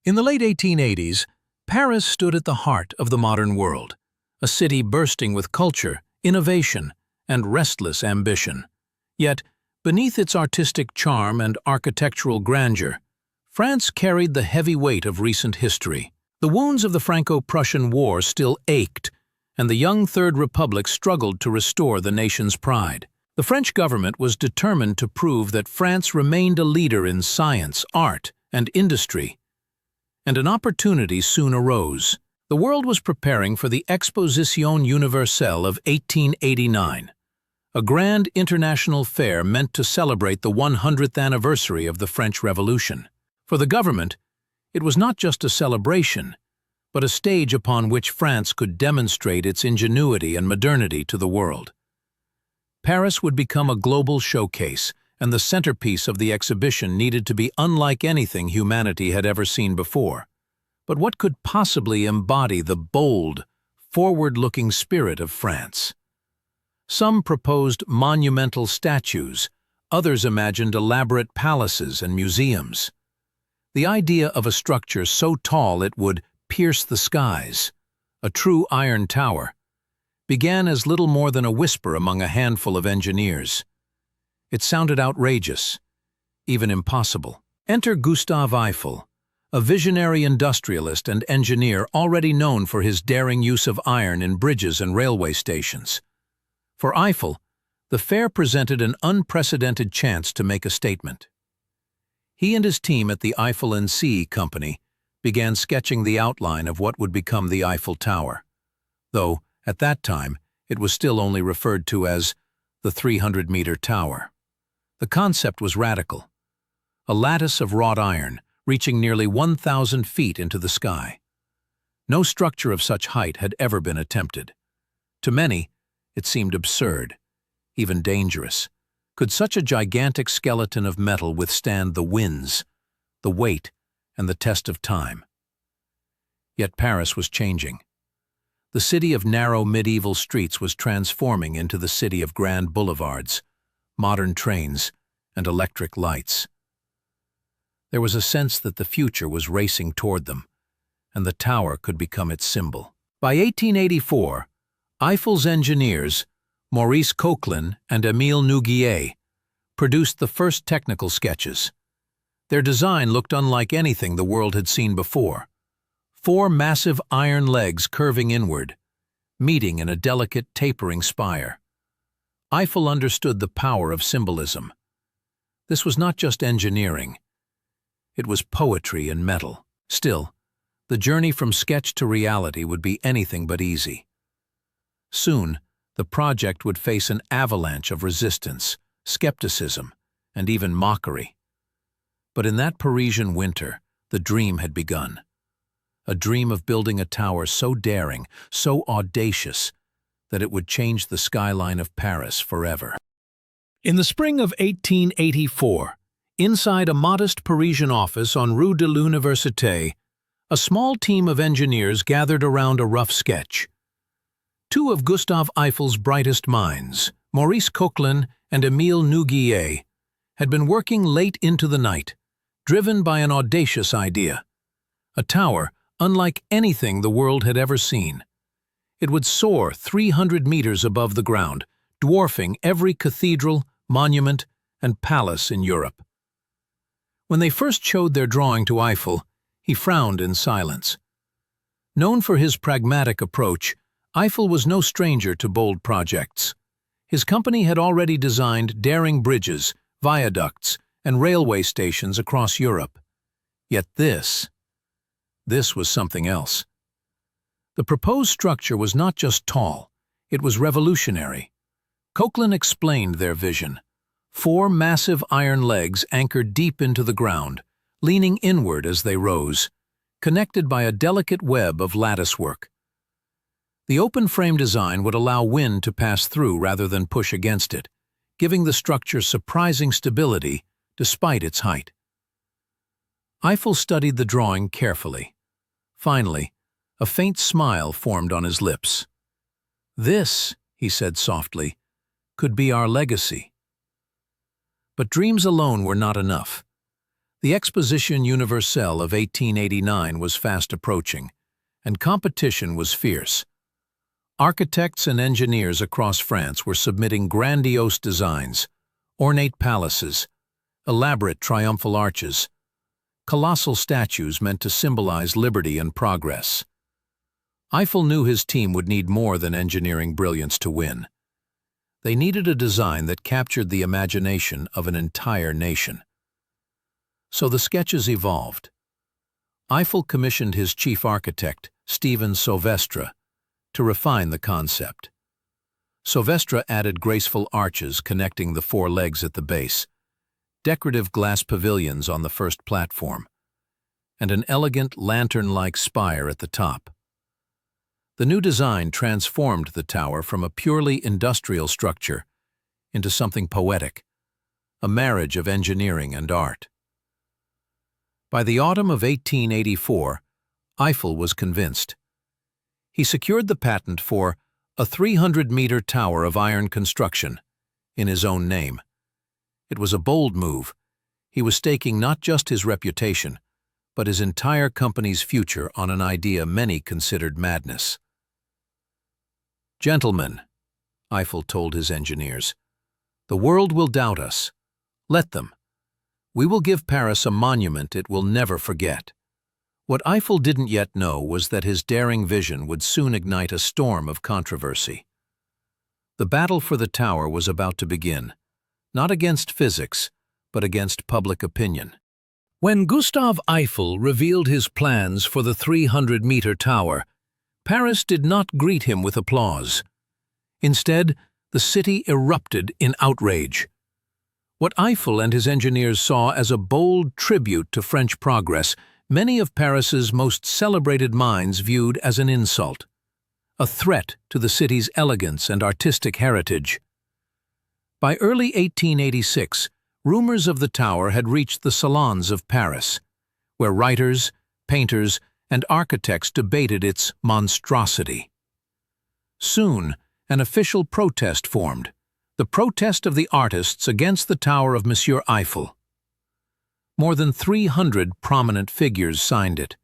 In the late 1880s, Paris stood at the heart of the modern world, a city bursting with culture, innovation, and restless ambition. Yet, beneath its artistic charm and architectural grandeur, France carried the heavy weight of recent history. The wounds of the Franco-Prussian War still ached, and the young Third Republic struggled to restore the nation's pride. The French government was determined to prove that France remained a leader in science, art, and industry. And an opportunity soon arose. The world was preparing for the Exposition Universelle of 1889, a grand international fair meant to celebrate the 100th anniversary of the French Revolution. For the government, it was not just a celebration, but a stage upon which France could demonstrate its ingenuity and modernity to the world. Paris would become a global showcase, and the centerpiece of the exhibition needed to be unlike anything humanity had ever seen before. But what could possibly embody the bold, forward-looking spirit of France? Some proposed monumental statues, others imagined elaborate palaces and museums. The idea of a structure so tall it would pierce the skies, a true iron tower, began as little more than a whisper among a handful of engineers. It sounded outrageous, even impossible. Enter Gustave Eiffel, a visionary industrialist and engineer already known for his daring use of iron in bridges and railway stations. For Eiffel, the fair presented an unprecedented chance to make a statement. He and his team at the Eiffel & C Company began sketching the outline of what would become the Eiffel Tower, though, at that time, it was still only referred to as the 300-meter tower. The concept was radical: a lattice of wrought iron reaching nearly 1,000 feet into the sky. No structure of such height had ever been attempted. To many, it seemed absurd, even dangerous. Could such a gigantic skeleton of metal withstand the winds, the weight, and the test of time? Yet Paris was changing. The city of narrow medieval streets was transforming into the city of grand boulevards, modern trains, and electric lights. There was a sense that the future was racing toward them, and the tower could become its symbol. By 1884, Eiffel's engineers, Maurice Coquelin and Émile Nouguier, produced the first technical sketches. Their design looked unlike anything the world had seen before: 4 massive iron legs curving inward, meeting in a delicate tapering spire. Eiffel understood the power of symbolism. This was not just engineering. It was poetry in metal. Still, the journey from sketch to reality would be anything but easy. Soon, the project would face an avalanche of resistance, skepticism, and even mockery. But in that Parisian winter, the dream had begun. A dream of building a tower so daring, so audacious, that it would change the skyline of Paris forever. In the spring of 1884, inside a modest Parisian office on Rue de l'Université, a small team of engineers gathered around a rough sketch. 2 of Gustave Eiffel's brightest minds, Maurice Coquelin and Émile Nouguier, had been working late into the night, driven by an audacious idea: a tower unlike anything the world had ever seen. It would soar 300 meters above the ground, dwarfing every cathedral, monument, and palace in Europe. When they first showed their drawing to Eiffel, he frowned in silence. Known for his pragmatic approach, Eiffel was no stranger to bold projects. His company had already designed daring bridges, viaducts, and railway stations across Europe. Yet this was something else. The proposed structure was not just tall, it was revolutionary. Coquelin explained their vision: 4 massive iron legs anchored deep into the ground, leaning inward as they rose, connected by a delicate web of latticework. The open-frame design would allow wind to pass through rather than push against it, giving the structure surprising stability despite its height. Eiffel studied the drawing carefully. Finally, a faint smile formed on his lips. "This," he said softly, "could be our legacy." But dreams alone were not enough. The Exposition Universelle of 1889 was fast approaching, and competition was fierce. Architects and engineers across France were submitting grandiose designs, ornate palaces, elaborate triumphal arches, colossal statues meant to symbolize liberty and progress. Eiffel knew his team would need more than engineering brilliance to win. They needed a design that captured the imagination of an entire nation. So the sketches evolved. Eiffel commissioned his chief architect, Stephen Sauvestre, to refine the concept. Sauvestre added graceful arches connecting the four legs at the base, decorative glass pavilions on the first platform, and an elegant lantern-like spire at the top. The new design transformed the tower from a purely industrial structure into something poetic, a marriage of engineering and art. By the autumn of 1884, Eiffel was convinced. He secured the patent for a 300-meter tower of iron construction, in his own name. It was a bold move. He was staking not just his reputation, but his entire company's future on an idea many considered madness. "Gentlemen," Eiffel told his engineers, "the world will doubt us. Let them. We will give Paris a monument it will never forget." What Eiffel didn't yet know was that his daring vision would soon ignite a storm of controversy. The battle for the tower was about to begin, not against physics, but against public opinion. When Gustave Eiffel revealed his plans for the 300-meter tower, Paris did not greet him with applause. Instead, the city erupted in outrage. What Eiffel and his engineers saw as a bold tribute to French progress, many of Paris's most celebrated minds viewed as an insult, a threat to the city's elegance and artistic heritage. By early 1886, rumors of the tower had reached the salons of Paris, where writers, painters, and architects debated its monstrosity. Soon, an official protest formed, the protest of the artists against the tower of Monsieur Eiffel. More than 300 prominent figures signed it.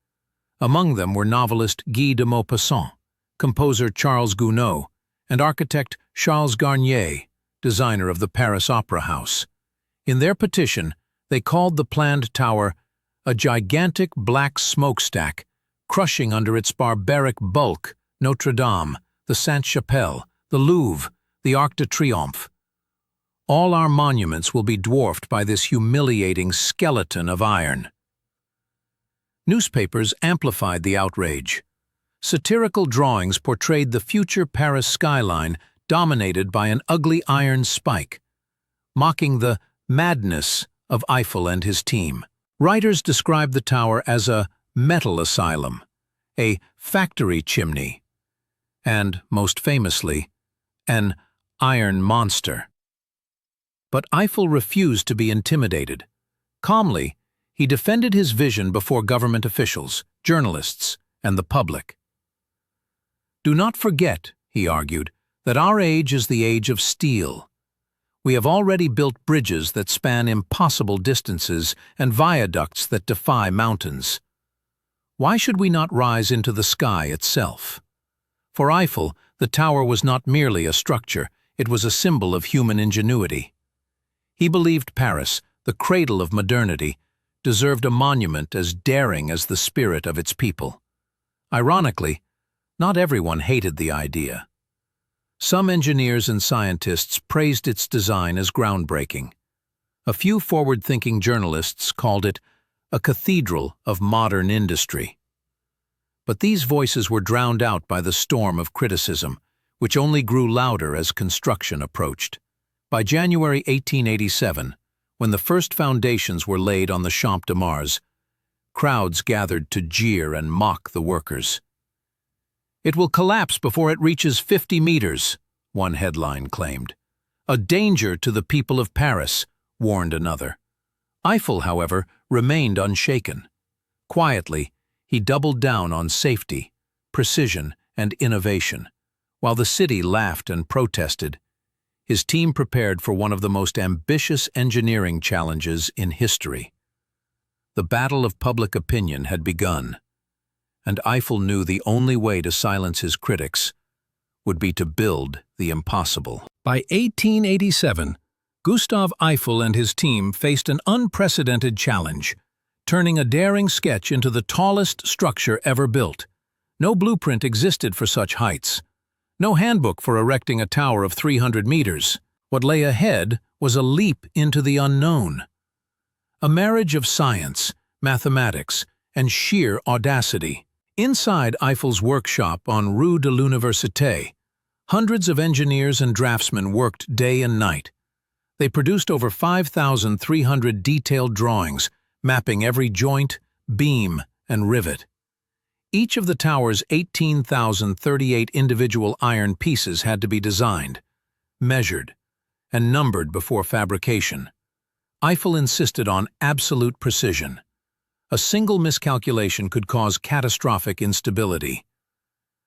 Among them were novelist Guy de Maupassant, composer Charles Gounod, and architect Charles Garnier, designer of the Paris Opera House. In their petition, they called the planned tower a gigantic black smokestack, crushing under its barbaric bulk Notre Dame, the Sainte-Chapelle, the Louvre, the Arc de Triomphe. All our monuments will be dwarfed by this humiliating skeleton of iron. Newspapers amplified the outrage. Satirical drawings portrayed the future Paris skyline dominated by an ugly iron spike, mocking the madness of Eiffel and his team. Writers described the tower as a metal asylum, a factory chimney, and, most famously, an iron monster. But Eiffel refused to be intimidated. Calmly, he defended his vision before government officials, journalists, and the public. "Do not forget," he argued, "that our age is the age of steel. We have already built bridges that span impossible distances and viaducts that defy mountains. Why should we not rise into the sky itself?" For Eiffel, the tower was not merely a structure, it was a symbol of human ingenuity. He believed Paris, the cradle of modernity, deserved a monument as daring as the spirit of its people. Ironically, not everyone hated the idea. Some engineers and scientists praised its design as groundbreaking. A few forward-thinking journalists called it a cathedral of modern industry. But these voices were drowned out by the storm of criticism, which only grew louder as construction approached. By January 1887, when the first foundations were laid on the Champ de Mars, crowds gathered to jeer and mock the workers. "It will collapse before it reaches 50 meters, one headline claimed. "A danger to the people of Paris," warned another. Eiffel, however, remained unshaken. Quietly, he doubled down on safety, precision, and innovation. While the city laughed and protested, his team prepared for one of the most ambitious engineering challenges in history. The battle of public opinion had begun, and Eiffel knew the only way to silence his critics would be to build the impossible. By 1887, Gustave Eiffel and his team faced an unprecedented challenge, turning a daring sketch into the tallest structure ever built. No blueprint existed for such heights. No handbook for erecting a tower of 300 meters. What lay ahead was a leap into the unknown. A marriage of science, mathematics, and sheer audacity. Inside Eiffel's workshop on Rue de l'Université, hundreds of engineers and draftsmen worked day and night. They produced over 5,300 detailed drawings, mapping every joint, beam, and rivet. Each of the tower's 18,038 individual iron pieces had to be designed, measured, and numbered before fabrication. Eiffel insisted on absolute precision. A single miscalculation could cause catastrophic instability.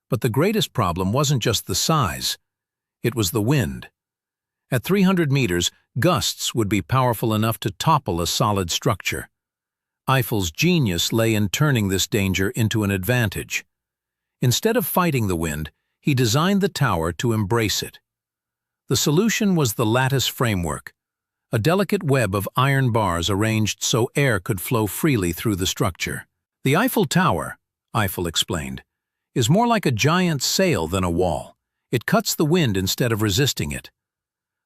But the greatest problem wasn't just the size, it was the wind. At 300 meters, gusts would be powerful enough to topple a solid structure. Eiffel's genius lay in turning this danger into an advantage. Instead of fighting the wind, he designed the tower to embrace it. The solution was the lattice framework, a delicate web of iron bars arranged so air could flow freely through the structure. The Eiffel Tower, Eiffel explained, is more like a giant sail than a wall. It cuts the wind instead of resisting it.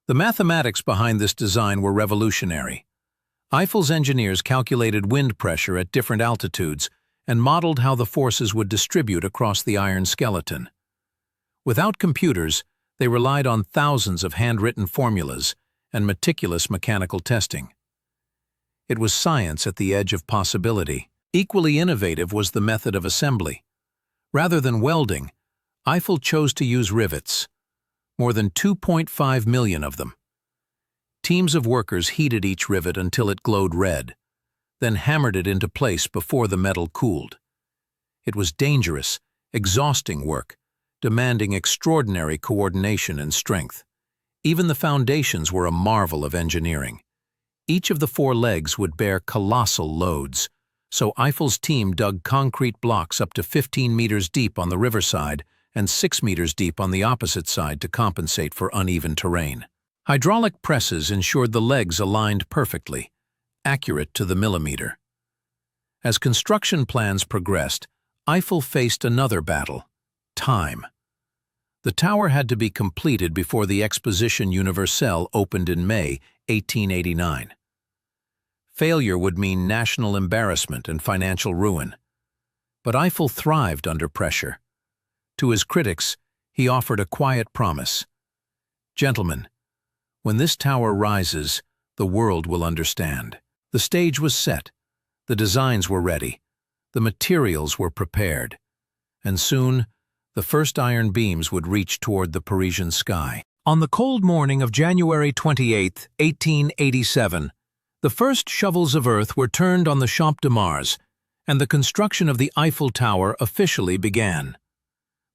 The mathematics behind this design were revolutionary. Eiffel's engineers calculated wind pressure at different altitudes and modeled how the forces would distribute across the iron skeleton. Without computers, they relied on thousands of handwritten formulas and meticulous mechanical testing. It was science at the edge of possibility. Equally innovative was the method of assembly. Rather than welding, Eiffel chose to use rivets, more than 2.5 million of them. Teams of workers heated each rivet until it glowed red, then hammered it into place before the metal cooled. It was dangerous, exhausting work, demanding extraordinary coordination and strength. Even the foundations were a marvel of engineering. Each of the 4 legs would bear colossal loads, so Eiffel's team dug concrete blocks up to 15 meters deep on the riverside and 6 meters deep on the opposite side to compensate for uneven terrain. Hydraulic presses ensured the legs aligned perfectly, accurate to the millimeter. As construction plans progressed, Eiffel faced another battle: time. The tower had to be completed before the Exposition Universelle opened in May 1889. Failure would mean national embarrassment and financial ruin. But Eiffel thrived under pressure. To his critics, he offered a quiet promise. "Gentlemen, when this tower rises, the world will understand." The stage was set, the designs were ready, the materials were prepared, and soon the first iron beams would reach toward the Parisian sky. On the cold morning of January 28, 1887, the first shovels of earth were turned on the Champ de Mars, and the construction of the Eiffel Tower officially began.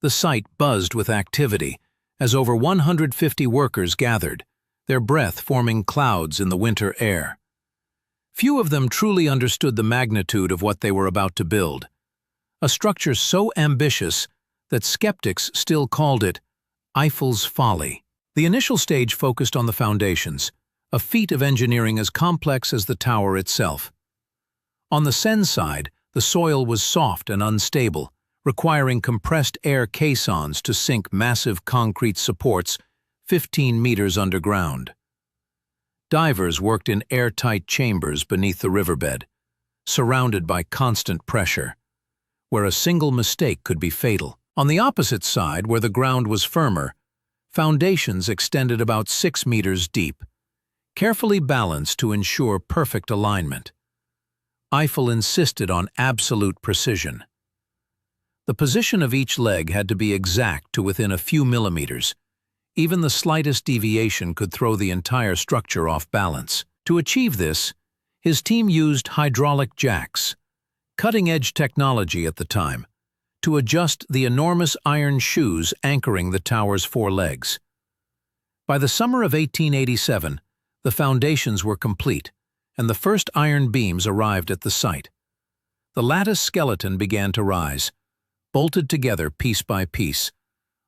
The site buzzed with activity as over 150 workers gathered, their breath forming clouds in the winter air. Few of them truly understood the magnitude of what they were about to build, a structure so ambitious that skeptics still called it Eiffel's folly. The initial stage focused on the foundations, a feat of engineering as complex as the tower itself. On the Seine side, the soil was soft and unstable, requiring compressed air caissons to sink massive concrete supports 15 meters underground. Divers worked in airtight chambers beneath the riverbed, surrounded by constant pressure, where a single mistake could be fatal. On the opposite side, where the ground was firmer, foundations extended about 6 meters deep, carefully balanced to ensure perfect alignment. Eiffel insisted on absolute precision. The position of each leg had to be exact to within a few millimeters. Even the slightest deviation could throw the entire structure off balance. To achieve this, his team used hydraulic jacks, cutting-edge technology at the time, to adjust the enormous iron shoes anchoring the tower's 4 legs. By the summer of 1887, the foundations were complete, and the first iron beams arrived at the site. The lattice skeleton began to rise, bolted together piece by piece,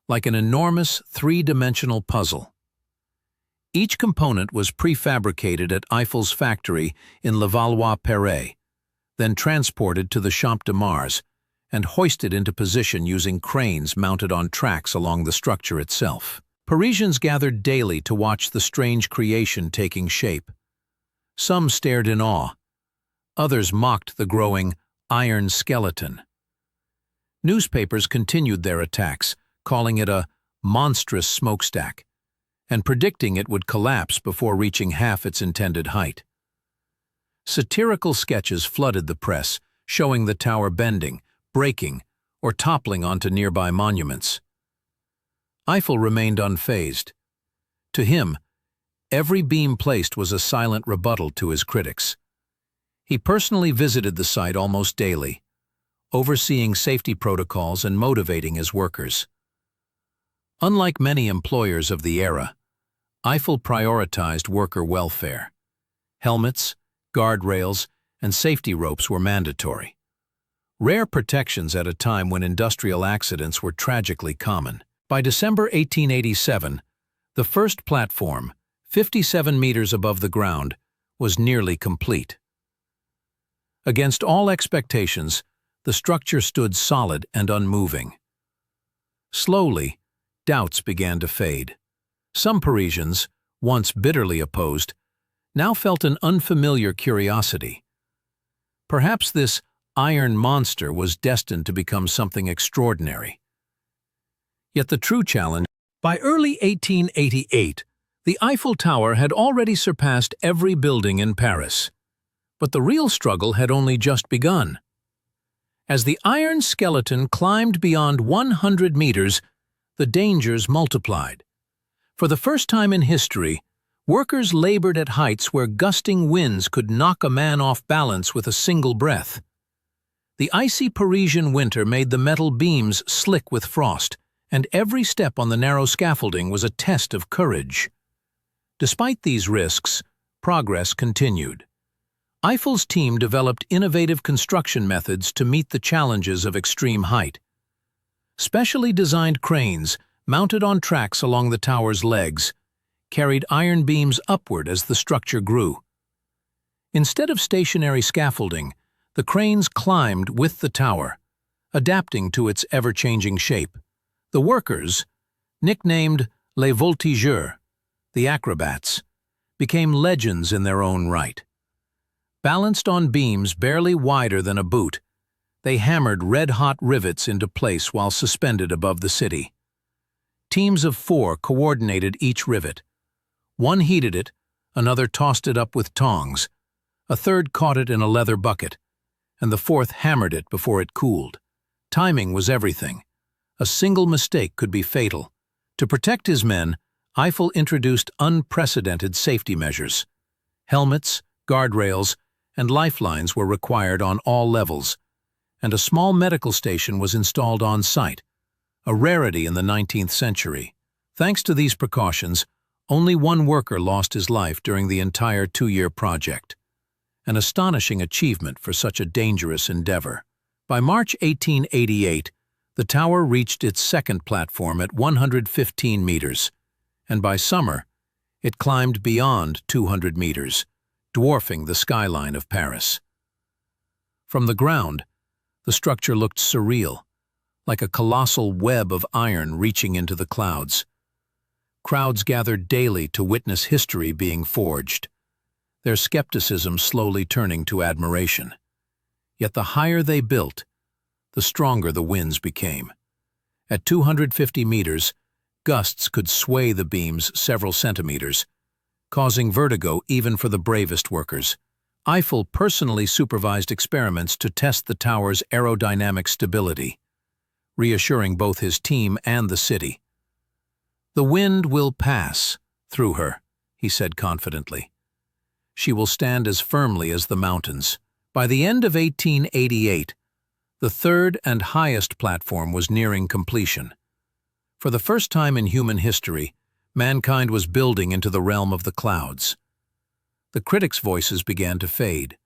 like an enormous three-dimensional puzzle. Each component was prefabricated at Eiffel's factory in Levallois-Perret, then transported to the Champ de Mars and hoisted into position using cranes mounted on tracks along the structure itself. Parisians gathered daily to watch the strange creation taking shape. Some stared in awe. Others mocked the growing iron skeleton. Newspapers continued their attacks, calling it a monstrous smokestack, and predicting it would collapse before reaching half its intended height. Satirical sketches flooded the press, showing the tower bending, breaking, or toppling onto nearby monuments. Eiffel remained unfazed. To him, every beam placed was a silent rebuttal to his critics. He personally visited the site almost daily, overseeing safety protocols and motivating his workers. Unlike many employers of the era, Eiffel prioritized worker welfare. Helmets, guardrails, and safety ropes were mandatory. Rare protections at a time when industrial accidents were tragically common. By December 1887, the first platform, 57 meters above the ground, was nearly complete. Against all expectations, the structure stood solid and unmoving. Slowly, doubts began to fade. Some Parisians, once bitterly opposed, now felt an unfamiliar curiosity. Perhaps this iron monster was destined to become something extraordinary. Yet the true challenge. By early 1888, the Eiffel Tower had already surpassed every building in Paris. But the real struggle had only just begun. As the iron skeleton climbed beyond 100 meters, the dangers multiplied. For the first time in history, workers labored at heights where gusting winds could knock a man off balance with a single breath. The icy Parisian winter made the metal beams slick with frost, and every step on the narrow scaffolding was a test of courage. Despite these risks, progress continued. Eiffel's team developed innovative construction methods to meet the challenges of extreme height. Specially designed cranes, mounted on tracks along the tower's legs, carried iron beams upward as the structure grew. Instead of stationary scaffolding, the cranes climbed with the tower, adapting to its ever-changing shape. The workers, nicknamed les voltigeurs, the acrobats, became legends in their own right. Balanced on beams barely wider than a boot, they hammered red-hot rivets into place while suspended above the city. Teams of 4 coordinated each rivet. One heated it, another tossed it up with tongs, a third caught it in a leather bucket, and the fourth hammered it before it cooled. Timing was everything. A single mistake could be fatal. To protect his men, Eiffel introduced unprecedented safety measures. Helmets, guardrails, and lifelines were required on all levels, and a small medical station was installed on site, a rarity in the 19th century. Thanks to these precautions, only one worker lost his life during the entire 2-year project, an astonishing achievement for such a dangerous endeavor. By March 1888, the tower reached its second platform at 115 meters, and by summer, it climbed beyond 200 meters, dwarfing the skyline of Paris. From the ground, the structure looked surreal, like a colossal web of iron reaching into the clouds. Crowds gathered daily to witness history being forged, their skepticism slowly turning to admiration. Yet the higher they built, the stronger the winds became. At 250 meters, gusts could sway the beams several centimeters, causing vertigo even for the bravest workers. Eiffel personally supervised experiments to test the tower's aerodynamic stability, reassuring both his team and the city. "The wind will pass through her," he said confidently. "She will stand as firmly as the mountains." By the end of 1888, the third and highest platform was nearing completion. For the first time in human history, mankind was building into the realm of the clouds. The critics' voices began to fade,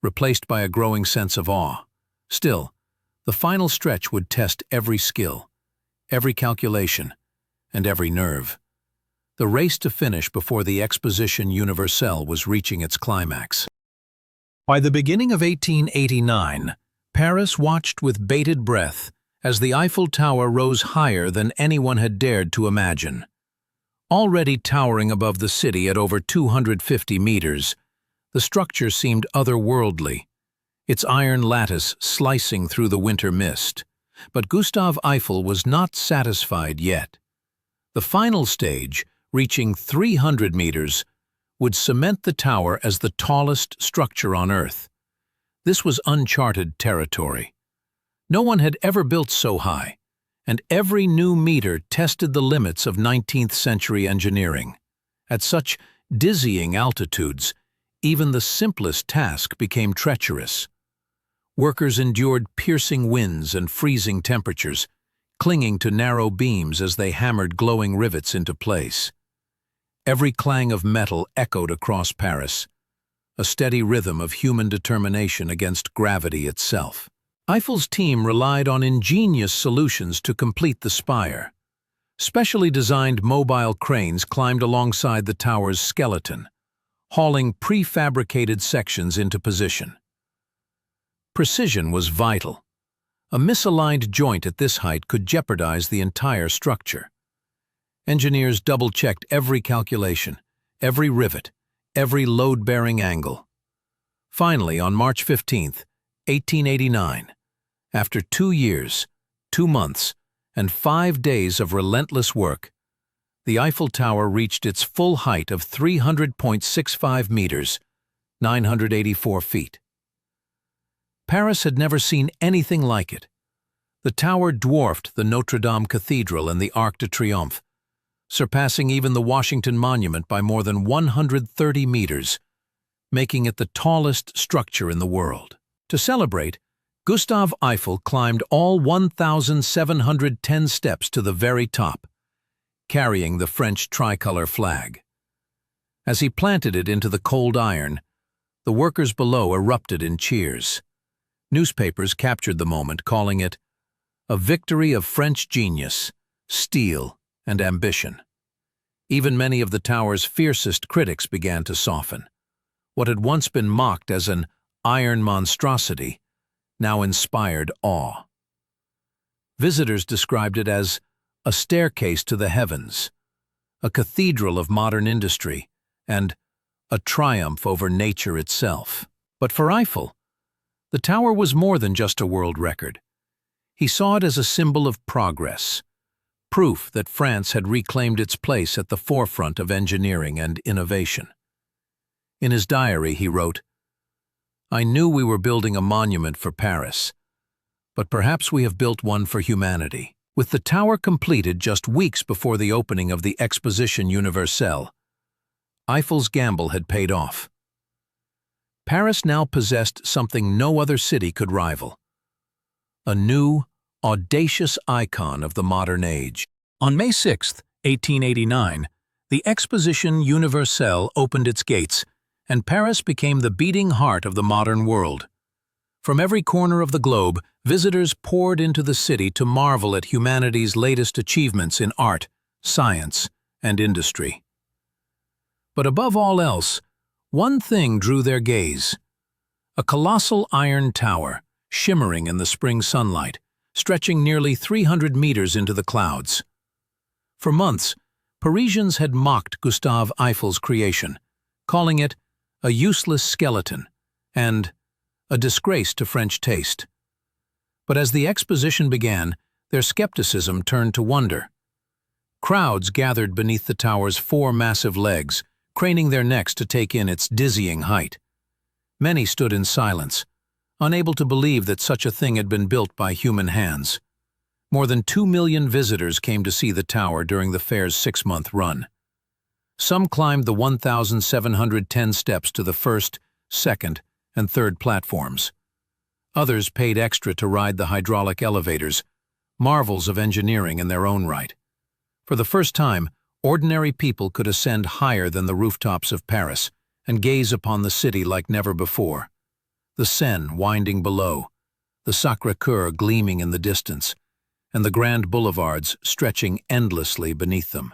replaced by a growing sense of awe. Still, the final stretch would test every skill, every calculation, and every nerve. The race to finish before the Exposition Universelle was reaching its climax. By the beginning of 1889, Paris watched with bated breath as the Eiffel Tower rose higher than anyone had dared to imagine. Already towering above the city at over 250 meters, the structure seemed otherworldly, its iron lattice slicing through the winter mist. But Gustave Eiffel was not satisfied yet. The final stage, reaching 300 meters, would cement the tower as the tallest structure on Earth. This was uncharted territory. No one had ever built so high, and every new meter tested the limits of 19th-century engineering. At such dizzying altitudes, even the simplest task became treacherous. Workers endured piercing winds and freezing temperatures, clinging to narrow beams as they hammered glowing rivets into place. Every clang of metal echoed across Paris, a steady rhythm of human determination against gravity itself. Eiffel's team relied on ingenious solutions to complete the spire. Specially designed mobile cranes climbed alongside the tower's skeleton, hauling prefabricated sections into position. Precision was vital. A misaligned joint at this height could jeopardize the entire structure. Engineers double-checked every calculation, every rivet, every load-bearing angle. Finally, on March 15, 1889, after 2 years, 2 months, and 5 days of relentless work, the Eiffel Tower reached its full height of 300.65 meters, 984 feet. Paris had never seen anything like it. The tower dwarfed the Notre Dame Cathedral and the Arc de Triomphe, surpassing even the Washington Monument by more than 130 meters, making it the tallest structure in the world. To celebrate, Gustave Eiffel climbed all 1,710 steps to the very top, carrying the French tricolor flag. As he planted it into the cold iron, the workers below erupted in cheers. Newspapers captured the moment, calling it a victory of French genius, steel, and ambition. Even many of the tower's fiercest critics began to soften. What had once been mocked as an iron monstrosity now inspired awe. Visitors described it as a staircase to the heavens, a cathedral of modern industry, and a triumph over nature itself. But for Eiffel, the tower was more than just a world record. He saw it as a symbol of progress, proof that France had reclaimed its place at the forefront of engineering and innovation. In his diary, he wrote, "I knew we were building a monument for Paris, but perhaps we have built one for humanity." With the tower completed just weeks before the opening of the Exposition Universelle, Eiffel's gamble had paid off. Paris now possessed something no other city could rival: a new, audacious icon of the modern age. On May 6, 1889, the Exposition Universelle opened its gates, and Paris became the beating heart of the modern world. From every corner of the globe, visitors poured into the city to marvel at humanity's latest achievements in art, science, and industry. But above all else, one thing drew their gaze: a colossal iron tower, shimmering in the spring sunlight, stretching nearly 300 meters into the clouds. For months, Parisians had mocked Gustave Eiffel's creation, calling it a useless skeleton and a disgrace to French taste. But as the exposition began, their skepticism turned to wonder. Crowds gathered beneath the tower's 4 massive legs, craning their necks to take in its dizzying height. Many stood in silence, unable to believe that such a thing had been built by human hands. More than 2 million visitors came to see the tower during the fair's 6-month run. Some climbed the 1,710 steps to the first, second, and third platforms. Others paid extra to ride the hydraulic elevators, marvels of engineering in their own right. For the first time, ordinary people could ascend higher than the rooftops of Paris, and gaze upon the city like never before. The Seine winding below, the Sacré-Cœur gleaming in the distance, and the grand boulevards stretching endlessly beneath them.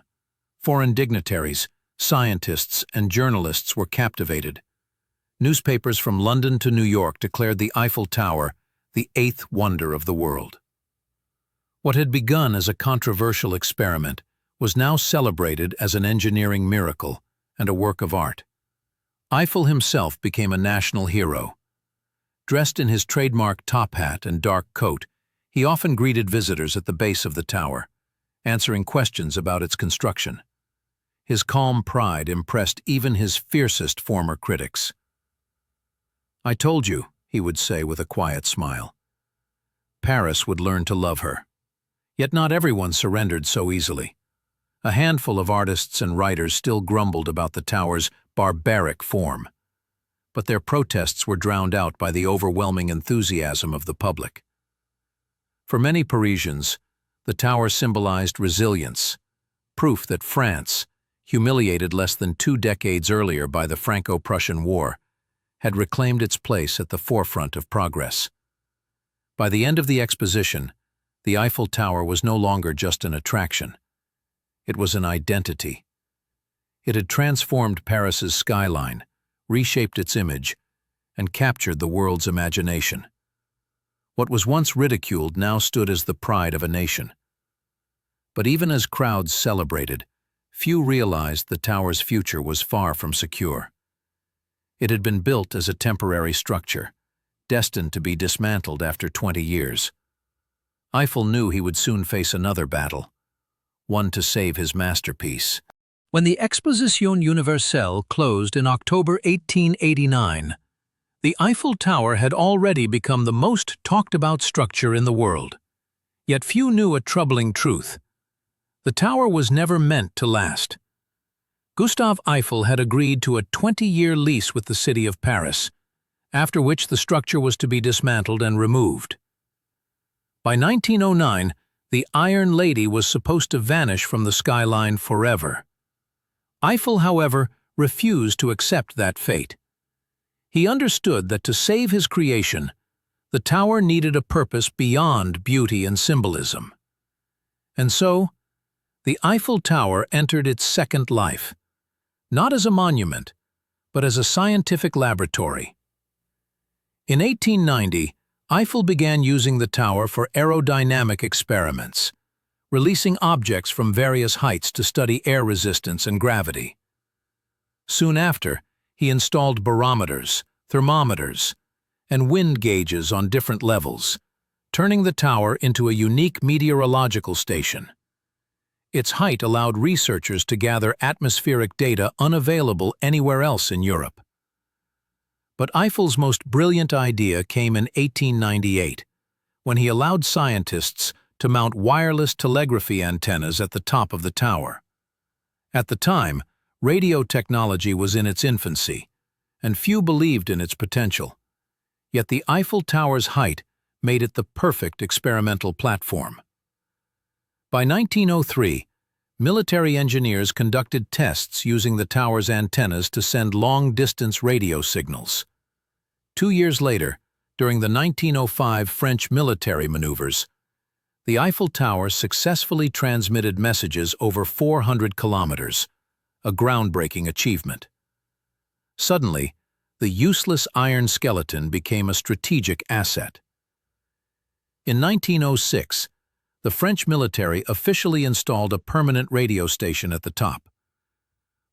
Foreign dignitaries, scientists, and journalists were captivated. Newspapers from London to New York declared the Eiffel Tower the eighth wonder of the world. What had begun as a controversial experiment was now celebrated as an engineering miracle and a work of art. Eiffel himself became a national hero. Dressed in his trademark top hat and dark coat, he often greeted visitors at the base of the tower, answering questions about its construction. His calm pride impressed even his fiercest former critics. "I told you," he would say with a quiet smile. Paris would learn to love her. Yet not everyone surrendered so easily. A handful of artists and writers still grumbled about the tower's barbaric form, but their protests were drowned out by the overwhelming enthusiasm of the public. For many Parisians, the tower symbolized resilience, proof that France, humiliated less than 2 decades earlier by the Franco-Prussian War, had reclaimed its place at the forefront of progress. By the end of the exposition, the Eiffel Tower was no longer just an attraction. It was an identity. It had transformed Paris's skyline, reshaped its image, and captured the world's imagination. What was once ridiculed now stood as the pride of a nation. But even as crowds celebrated, few realized the tower's future was far from secure. It had been built as a temporary structure, destined to be dismantled after 20 years. Eiffel knew he would soon face another battle, one to save his masterpiece. When the Exposition Universelle closed in October 1889, the Eiffel Tower had already become the most talked-about structure in the world. Yet few knew a troubling truth. The tower was never meant to last. Gustave Eiffel had agreed to a 20-year lease with the city of Paris, after which the structure was to be dismantled and removed. By 1909, the Iron Lady was supposed to vanish from the skyline forever. Eiffel, however, refused to accept that fate. He understood that to save his creation, the tower needed a purpose beyond beauty and symbolism. And so, the Eiffel Tower entered its second life, not as a monument, but as a scientific laboratory. In 1890, Eiffel began using the tower for aerodynamic experiments, releasing objects from various heights to study air resistance and gravity. Soon after, he installed barometers, thermometers, and wind gauges on different levels, turning the tower into a unique meteorological station. Its height allowed researchers to gather atmospheric data unavailable anywhere else in Europe. But Eiffel's most brilliant idea came in 1898, when he allowed scientists to mount wireless telegraphy antennas at the top of the tower. At the time, radio technology was in its infancy, and few believed in its potential. Yet the Eiffel Tower's height made it the perfect experimental platform. By 1903, military engineers conducted tests using the tower's antennas to send long-distance radio signals. 2 years later, during the 1905 French military maneuvers, the Eiffel Tower successfully transmitted messages over 400 kilometers, a groundbreaking achievement. Suddenly, the useless iron skeleton became a strategic asset. In 1906, the French military officially installed a permanent radio station at the top.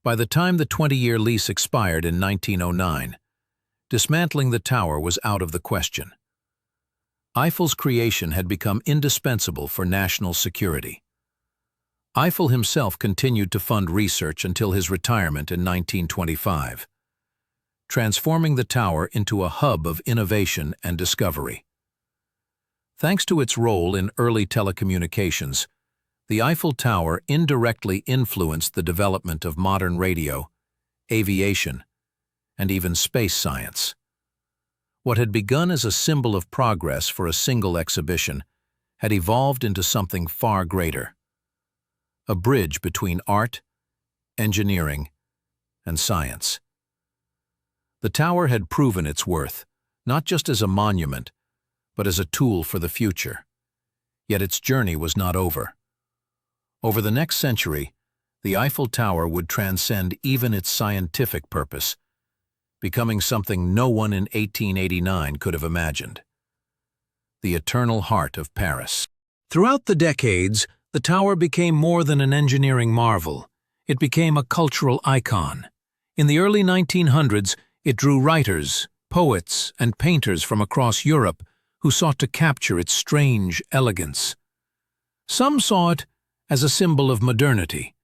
By the time the 20-year lease expired in 1909, dismantling the tower was out of the question. Eiffel's creation had become indispensable for national security. Eiffel himself continued to fund research until his retirement in 1925, transforming the tower into a hub of innovation and discovery. Thanks to its role in early telecommunications, the Eiffel Tower indirectly influenced the development of modern radio, aviation, and even space science. What had begun as a symbol of progress for a single exhibition had evolved into something far greater. A bridge between art, engineering, and science. The tower had proven its worth, not just as a monument, but as a tool for the future. Yet its journey was not over. Over the next century, the Eiffel Tower would transcend even its scientific purpose, becoming something no one in 1889 could have imagined: the eternal heart of Paris. Throughout the decades, the tower became more than an engineering marvel. It became a cultural icon. In the early 1900s, it drew writers, poets, and painters from across Europe who sought to capture its strange elegance. Some saw it as a symbol of modernity,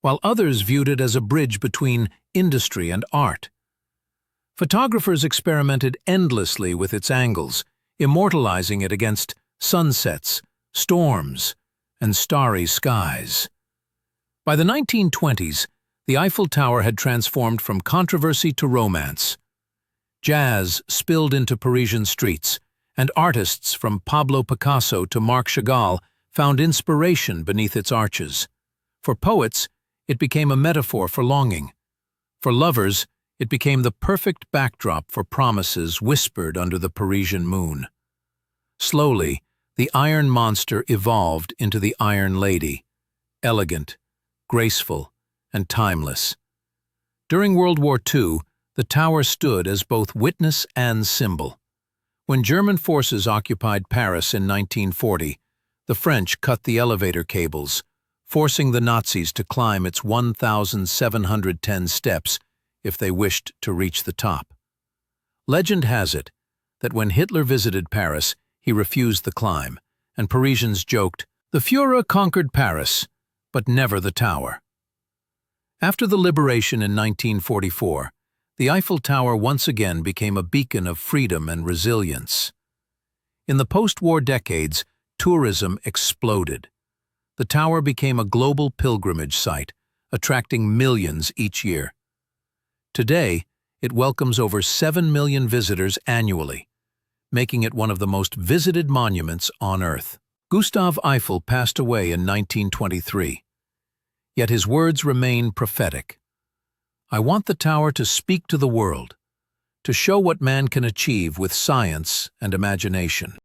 while others viewed it as a bridge between industry and art. Photographers experimented endlessly with its angles, immortalizing it against sunsets, storms, and starry skies. By the 1920s, the Eiffel Tower had transformed from controversy to romance. Jazz spilled into Parisian streets, and artists from Pablo Picasso to Marc Chagall found inspiration beneath its arches. For poets, it became a metaphor for longing. For lovers, it became the perfect backdrop for promises whispered under the Parisian moon. Slowly, the iron monster evolved into the Iron Lady, elegant, graceful, and timeless. During World War II, the tower stood as both witness and symbol. When German forces occupied Paris in 1940, the French cut the elevator cables, forcing the Nazis to climb its 1,710 steps if they wished to reach the top. Legend has it that when Hitler visited Paris, he refused the climb, and Parisians joked, "The Führer conquered Paris, but never the tower." After the liberation in 1944, the Eiffel Tower once again became a beacon of freedom and resilience. In the post-war decades, tourism exploded. The tower became a global pilgrimage site, attracting millions each year. Today, it welcomes over 7 million visitors annually, making it one of the most visited monuments on Earth. Gustave Eiffel passed away in 1923. Yet his words remain prophetic. "I want the tower to speak to the world, to show what man can achieve with science and imagination."